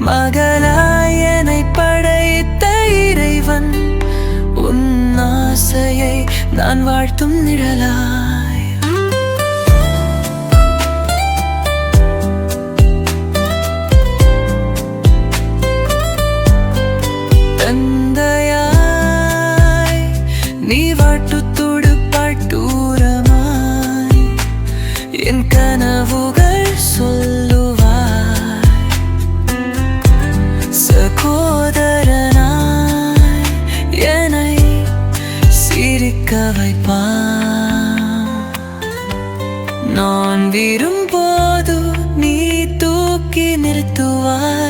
மகளாய் என்னை படைத்த இறைவன், உன் ஆசையை நான் வாழ்த்தும் நிழலாய். தந்தையாய் நீ வாட்டு துடுப்பாட்டூரமாய் என் கனவுகள் சொல்லுவாய். சகோதரனாய் என்னை சிரிக்க வைப்பான். நான் விரும்போது நீ தூக்கி நிறுத்துவாய்.